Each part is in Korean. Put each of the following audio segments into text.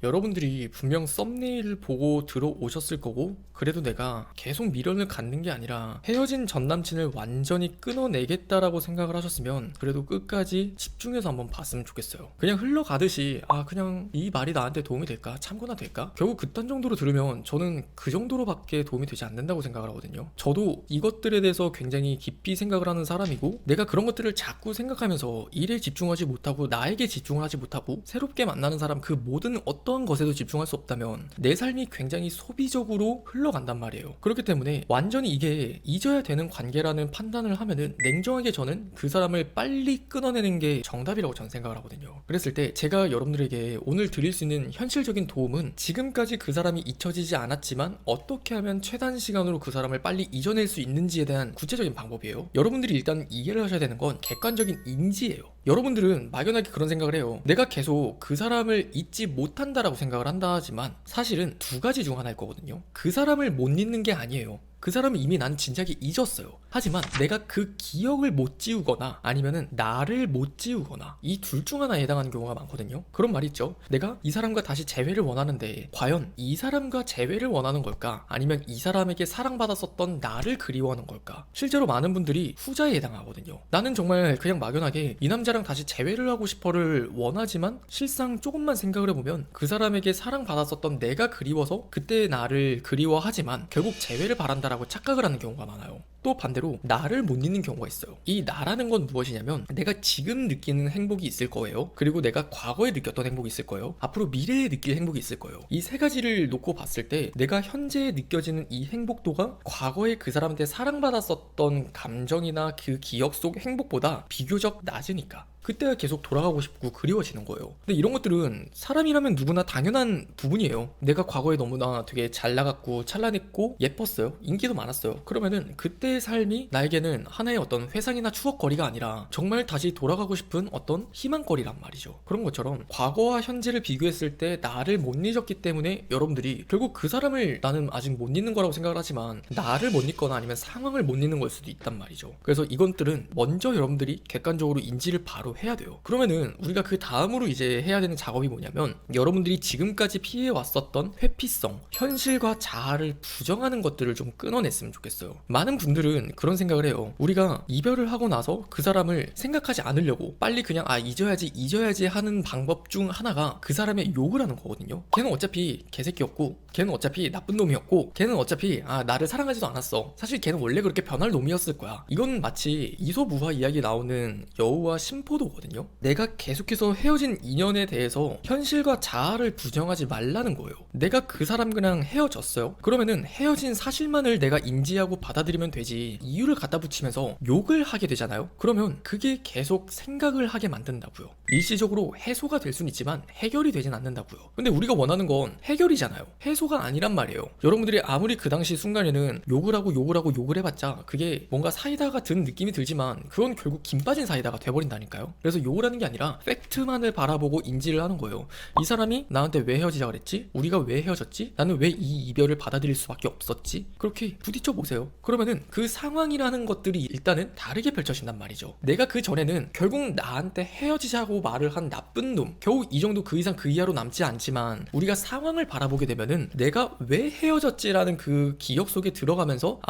여러분들이 분명 썸네일을 보고 들어오셨을 거고, 그래도 내가 계속 미련을 갖는 게 아니라 헤어진 전 남친을 완전히 끊어내겠다라고 생각을 하셨으면 그래도 끝까지 집중해서 한번 봤으면 좋겠어요. 그냥 흘러가듯이 그냥 이 말이 나한테 도움이 될까? 참고나 될까? 결국 그딴 정도로 들으면 저는 그 정도로밖에 도움이 되지 않는다고 생각을 하거든요. 저도 이것들에 대해서 굉장히 깊이 생각을 하는 사람이고, 내가 그런 것들을 자꾸 생각하면서 일에 집중하지 못하고 나에게 집중을 하지 못하고 새롭게 만나는 사람 그 모든 어떤 것에도 집중할 수 없다면 내 삶이 굉장히 소비적으로 흘러간단 말이에요. 그렇기 때문에 완전히 이게 잊어야 되는 관계라는 판단을 하면은 냉정하게 저는 그 사람을 빨리 끊어내는 게 정답이라고 저는 생각을 하거든요. 그랬을 때 제가 여러분들에게 오늘 드릴 수 있는 현실적인 도움은 지금까지 그 사람이 잊혀지지 않았지만 어떻게 하면 최단 시간으로 그 사람을 빨리 잊어낼 수 있는지에 대한 구체적인 방법이에요. 여러분들이 일단 이해를 하셔야 되는 건 객관적인 인지예요. 여러분들은 막연하게 그런 생각을 해요. 내가 계속 그 사람을 잊지 못한다라고 생각을 한다 하지만 사실은 두 가지 중 하나일 거거든요. 그 사람을 못 잊는 게 아니에요. 그 사람은 이미 난 진작에 잊었어요. 하지만 내가 그 기억을 못 지우거나 아니면은 나를 못 지우거나 이 둘 중 하나에 해당하는 경우가 많거든요. 그런 말 있죠. 내가 이 사람과 다시 재회를 원하는데 과연 이 사람과 재회를 원하는 걸까? 아니면 이 사람에게 사랑받았었던 나를 그리워하는 걸까? 실제로 많은 분들이 후자에 해당하거든요. 나는 정말 그냥 막연하게 이 남자랑 다시 재회를 하고 싶어를 원하지만 실상 조금만 생각을 해보면 그 사람에게 사랑받았었던 내가 그리워서 그때의 나를 그리워하지만 결국 재회를 바란다라고 착각을 하는 경우가 많아요. 또 반대로 나를 못 잊는 경우가 있어요. 이 나라는 건 무엇이냐면 내가 지금 느끼는 행복이 있을 거예요. 그리고 내가 과거에 느꼈던 행복이 있을 거예요. 앞으로 미래에 느낄 행복이 있을 거예요. 이 세 가지를 놓고 봤을 때 내가 현재에 느껴지는 이 행복도가 과거에 그 사람한테 사랑받았었던 감정이나 그 기억 속 행복보다 비교적 낮으니까 그때가 계속 돌아가고 싶고 그리워지는 거예요. 근데 이런 것들은 사람이라면 누구나 당연한 부분이에요. 내가 과거에 너무나 되게 잘 나갔고 찬란했고 예뻤어요. 인기도 많았어요. 그러면은 그때의 삶이 나에게는 하나의 어떤 회상이나 추억거리가 아니라 정말 다시 돌아가고 싶은 어떤 희망거리란 말이죠. 그런 것처럼 과거와 현재를 비교했을 때 나를 못 잊었기 때문에 여러분들이 결국 그 사람을 나는 아직 못 잊는 거라고 생각을 하지만 나를 못 잊거나 아니면 상황을 못 잊는 걸 수도 있단 말이죠. 그래서 이것들은 먼저 여러분들이 객관적으로 인지를 바로 해야 돼요. 그러면은 우리가 그 다음으로 이제 해야 되는 작업이 뭐냐면 여러분들이 지금까지 피해왔었던 회피성, 현실과 자아를 부정하는 것들을 좀 끊어냈으면 좋겠어요. 많은 분들은 그런 생각을 해요. 우리가 이별을 하고 나서 그 사람을 생각하지 않으려고 빨리 그냥 잊어야지 하는 방법 중 하나가 그 사람의 욕을 하는 거거든요. 걔는 어차피 개새끼였고 걔는 어차피 나쁜 놈이었고 걔는 어차피 나를 사랑하지도 않았어. 사실 걔는 원래 그렇게 변할 놈이었을 거야. 이건 마치 이소부화 이야기 나오는 여우와 심포도 거든요. 내가 계속해서 헤어진 인연에 대해서 현실과 자아를 부정하지 말라는 거예요. 내가 그 사람 그냥 헤어졌어요. 그러면은 헤어진 사실만을 내가 인지하고 받아들이면 되지 이유를 갖다 붙이면서 욕을 하게 되잖아요. 그러면 그게 계속 생각을 하게 만든다고요. 일시적으로 해소가 될 수는 있지만 해결이 되진 않는다고요. 근데 우리가 원하는 건 해결이잖아요. 해소가 아니란 말이에요. 여러분들이 아무리 그 당시 순간에는 욕을 하고 해봤자 그게 뭔가 사이다 같은 느낌이 들지만 그건 결국 김 빠진 사이다가 돼버린다니까요. 그래서 욕을 하는 게 아니라 팩트만을 바라보고 인지를 하는 거예요. 이 사람이 나한테 왜 헤어지자 그랬지? 우리가 왜 헤어졌지? 나는 왜 이 이별을 받아들일 수밖에 없었지? 그렇게 부딪혀 보세요. 그러면은 그 상황이라는 것들이 일단은 다르게 펼쳐진단 말이죠. 내가 그 전에는 결국 나한테 헤어지자고 말을 한 나쁜 놈, 겨우 이 정도 그 이상 그 이하로 남지 않지만 우리가 상황을 바라보게 되면은 내가 왜 헤어졌지라는 그 기억 속에 들어가면서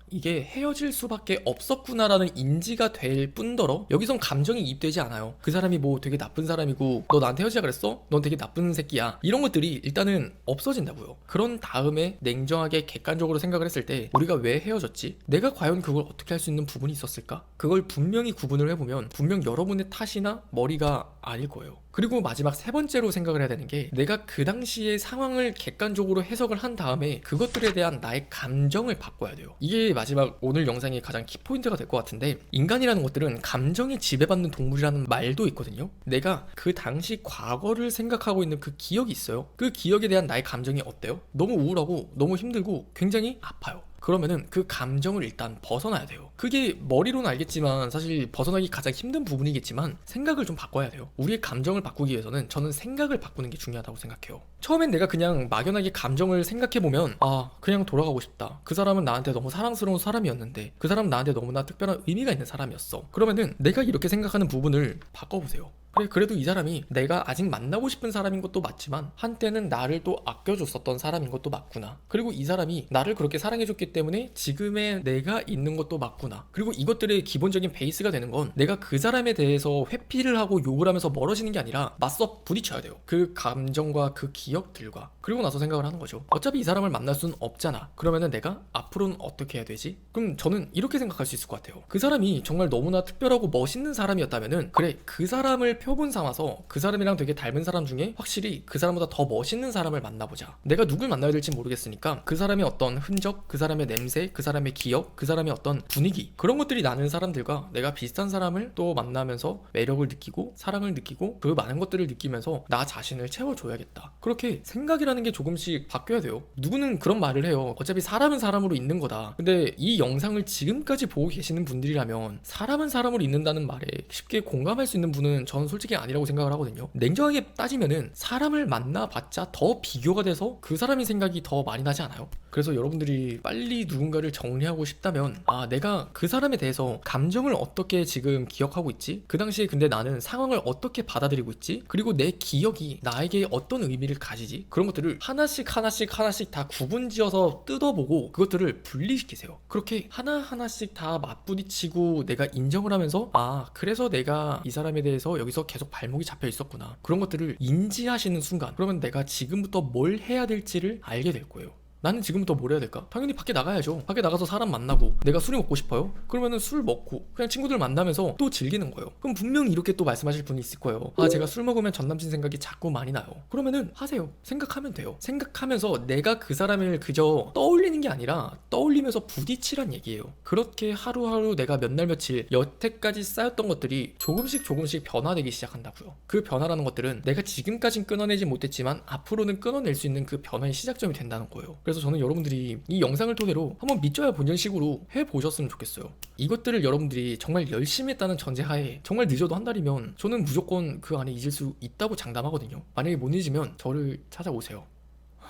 이게 헤어질 수밖에 없었구나라는 인지가 될 뿐더러 여기선 감정이 입되지 않아요. 그 사람이 뭐 되게 나쁜 사람이고 너 나한테 헤어지자 그랬어? 넌 되게 나쁜 새끼야. 이런 것들이 일단은 없어진다고요. 그런 다음에 냉정하게 객관적으로 생각을 했을 때 우리가 왜 헤어졌지? 내가 과연 그걸 어떻게 할 수 있는 부분이 있었을까? 그걸 분명히 구분을 해보면 분명 여러분의 탓이나 머리가 아닐 거예요. 그리고 마지막 세 번째로 생각을 해야 되는 게 내가 그 당시의 상황을 객관적으로 해석을 한 다음에 그것들에 대한 나의 감정을 바꿔야 돼요. 이게 마지막 오늘 영상의 가장 키포인트가 될 것 같은데 인간이라는 것들은 감정에 지배받는 동물이라는 말도 있거든요. 내가 그 당시 과거를 생각하고 있는 그 기억이 있어요. 그 기억에 대한 나의 감정이 어때요? 너무 우울하고 너무 힘들고 굉장히 아파요. 그러면은 그 감정을 일단 벗어나야 돼요. 그게 머리로는 알겠지만 사실 벗어나기 가장 힘든 부분이겠지만 생각을 좀 바꿔야 돼요. 우리의 감정을 바꾸기 위해서는 저는 생각을 바꾸는 게 중요하다고 생각해요. 처음엔 내가 그냥 막연하게 감정을 생각해보면 그냥 돌아가고 싶다. 그 사람은 나한테 너무 사랑스러운 사람이었는데 그 사람은 나한테 너무나 특별한 의미가 있는 사람이었어. 그러면은 내가 이렇게 생각하는 부분을 바꿔보세요. 그래, 그래도 이 사람이 내가 아직 만나고 싶은 사람인 것도 맞지만 한때는 나를 또 아껴줬었던 사람인 것도 맞구나. 그리고 이 사람이 나를 그렇게 사랑해줬기 때문에 지금의 내가 있는 것도 맞구나. 그리고 이것들의 기본적인 베이스가 되는 건 내가 그 사람에 대해서 회피를 하고 욕을 하면서 멀어지는 게 아니라 맞서 부딪혀야 돼요. 그 감정과 그 기억들과. 그리고 나서 생각을 하는 거죠. 어차피 이 사람을 만날 수는 없잖아. 그러면은 내가 앞으로는 어떻게 해야 되지? 그럼 저는 이렇게 생각할 수 있을 것 같아요. 그 사람이 정말 너무나 특별하고 멋있는 사람이었다면은 그래, 그 사람을 표본 삼아서 그 사람이랑 되게 닮은 사람 중에 확실히 그 사람보다 더 멋있는 사람을 만나보자. 내가 누굴 만나야 될지 모르겠으니까 그 사람의 어떤 흔적, 그 사람의 냄새, 그 사람의 기억, 그 사람의 어떤 분위기, 그런 것들이 나는 사람들과 내가 비슷한 사람을 또 만나면서 매력을 느끼고 사랑을 느끼고 그 많은 것들을 느끼면서 나 자신을 채워줘야겠다. 그렇게 생각이라는 게 조금씩 바뀌어야 돼요. 누구는 그런 말을 해요. 어차피 사람은 사람으로 있는 거다. 근데 이 영상을 지금까지 보고 계시는 분들이라면 사람은 사람으로 있는다는 말에 쉽게 공감할 수 있는 분은 저는 솔직히 아니라고 생각을 하거든요. 냉정하게 따지면은 사람을 만나봤자 더 비교가 돼서 그 사람의 생각이 더 많이 나지 않아요? 그래서 여러분들이 빨리 누군가를 정리하고 싶다면 내가 그 사람에 대해서 감정을 어떻게 지금 기억하고 있지? 그 당시에 근데 나는 상황을 어떻게 받아들이고 있지? 그리고 내 기억이 나에게 어떤 의미를 가지지? 그런 것들을 하나씩 다 구분지어서 뜯어보고 그것들을 분리시키세요. 그렇게 하나하나씩 다 맞부딪히고 내가 인정을 하면서 그래서 내가 이 사람에 대해서 여기서 계속 발목이 잡혀 있었구나. 그런 것들을 인지하시는 순간 그러면 내가 지금부터 뭘 해야 될지를 알게 될 거예요. 나는 지금부터 뭘 해야 될까? 당연히 밖에 나가야죠. 밖에 나가서 사람 만나고 내가 술이 먹고 싶어요? 그러면은 술 먹고 그냥 친구들 만나면서 또 즐기는 거예요. 그럼 분명히 이렇게 또 말씀하실 분이 있을 거예요. 제가 술 먹으면 전 남친 생각이 자꾸 많이 나요. 그러면은 하세요. 생각하면 돼요. 생각하면서 내가 그 사람을 그저 떠올리는 게 아니라 떠올리면서 부딪히란 얘기예요. 그렇게 하루하루 내가 몇 날 며칠 여태까지 쌓였던 것들이 조금씩 변화되기 시작한다고요. 그 변화라는 것들은 내가 지금까진 끊어내지 못했지만 앞으로는 끊어낼 수 있는 그 변화의 시작점이 된다는 거예요. 그래서 저는 여러분들이 이 영상을 토대로 한번 믿져야 본전 식으로 해보셨으면 좋겠어요. 이것들을 여러분들이 정말 열심히 했다는 전제하에 정말 늦어도 한 달이면 저는 무조건 그 안에 잊을 수 있다고 장담하거든요. 만약에 못 잊으면 저를 찾아오세요.